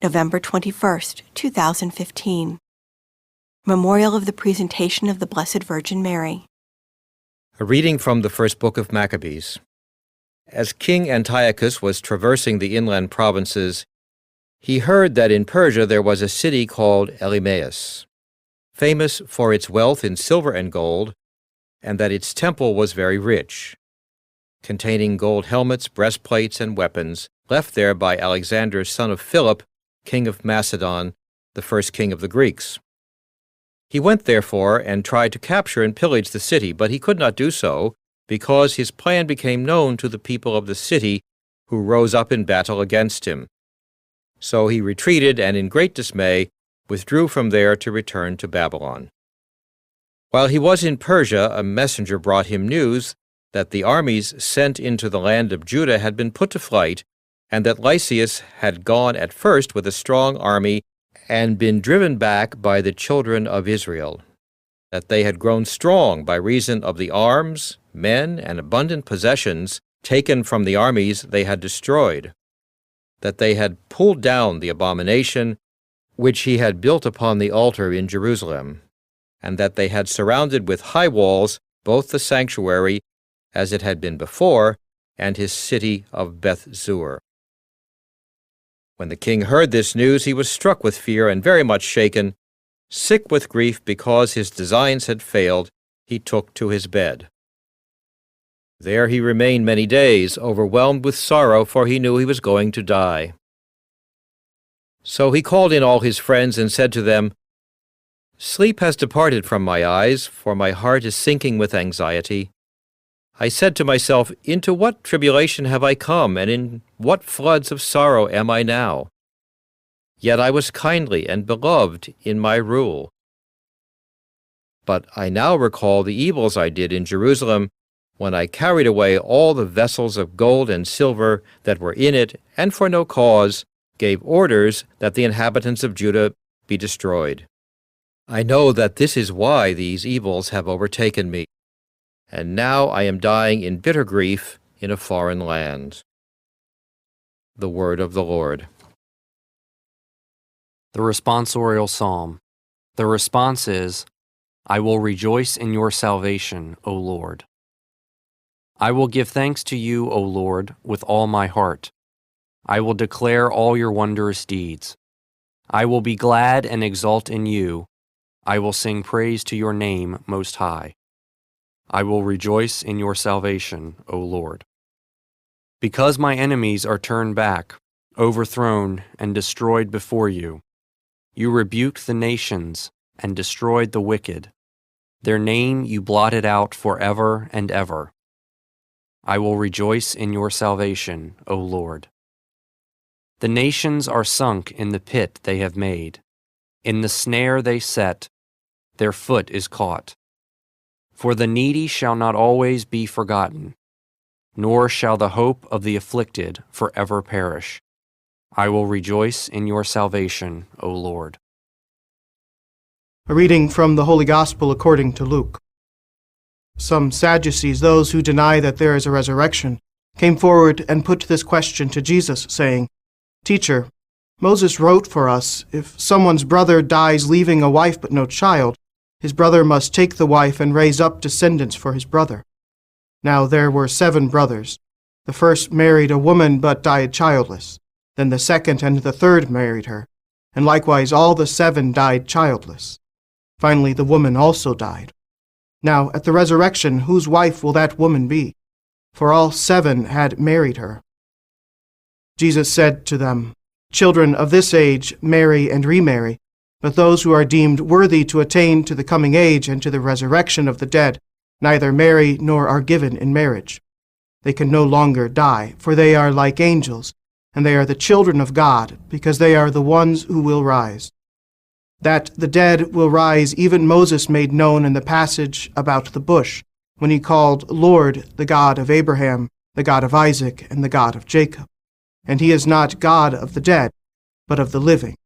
November 21st, 2015. Memorial of the Presentation of the Blessed Virgin Mary. A reading from the first book of Maccabees. As King Antiochus was traversing the inland provinces, he heard that in Persia there was a city called Elymais, famous for its wealth in silver and gold, and that its temple was very rich, containing gold helmets, breastplates, and weapons, left there by Alexander, son of Philip, king of Macedon, the first king of the Greeks. He went, therefore, and tried to capture and pillage the city, but he could not do so, because his plan became known to the people of the city, who rose up in battle against him. So he retreated, and in great dismay withdrew from there to return to Babylon. While he was in Persia, a messenger brought him news that the armies sent into the land of Judah had been put to flight, and that Lysias had gone at first with a strong army and been driven back by the children of Israel, that they had grown strong by reason of the arms, men, and abundant possessions taken from the armies they had destroyed, that they had pulled down the abomination which he had built upon the altar in Jerusalem, and that they had surrounded with high walls both the sanctuary, as it had been before, and his city of Beth-zur. When the king heard this news, he was struck with fear and very much shaken. Sick with grief because his designs had failed, he took to his bed. There he remained many days, overwhelmed with sorrow, for he knew he was going to die. So he called in all his friends and said to them, "Sleep has departed from my eyes, for my heart is sinking with anxiety. I said to myself, into what tribulation have I come, and in what floods of sorrow am I now? Yet I was kindly and beloved in my rule. But I now recall the evils I did in Jerusalem, when I carried away all the vessels of gold and silver that were in it, and for no cause gave orders that the inhabitants of Judah be destroyed. I know that this is why these evils have overtaken me, and now I am dying in bitter grief in a foreign land." The word of the Lord. The responsorial psalm. The response is, "I will rejoice in your salvation, O Lord." I will give thanks to you, O Lord, with all my heart. I will declare all your wondrous deeds. I will be glad and exult in you. I will sing praise to your name most high. I will rejoice in your salvation, O Lord. Because my enemies are turned back, overthrown, and destroyed before you, you rebuked the nations and destroyed the wicked. Their name you blotted out forever and ever. I will rejoice in your salvation, O Lord. The nations are sunk in the pit they have made. In the snare they set, their foot is caught. For the needy shall not always be forgotten, nor shall the hope of the afflicted forever perish. I will rejoice in your salvation, O Lord. A reading from the Holy Gospel according to Luke. Some Sadducees, those who deny that there is a resurrection, came forward and put this question to Jesus, saying, "Teacher, Moses wrote for us, if someone's brother dies leaving a wife but no child, his brother must take the wife and raise up descendants for his brother. Now there were 7 brothers. The first married a woman but died childless. Then the second and the third married her, and likewise all the 7 died childless. Finally the woman also died. Now at the resurrection, whose wife will that woman be? For all 7 had married her." Jesus said to them, "Children of this age marry and remarry, but those who are deemed worthy to attain to the coming age and to the resurrection of the dead neither marry nor are given in marriage. They can no longer die, for they are like angels, and they are the children of God, because they are the ones who will rise. That the dead will rise even Moses made known in the passage about the bush, when he called Lord the God of Abraham, the God of Isaac, and the God of Jacob. And he is not God of the dead, but of the living,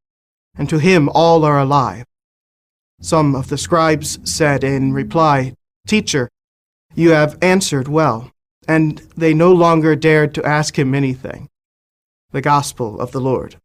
and to him all are alive." Some of the scribes said in reply, "Teacher, you have answered well," and they no longer dared to ask him anything. The Gospel of the Lord.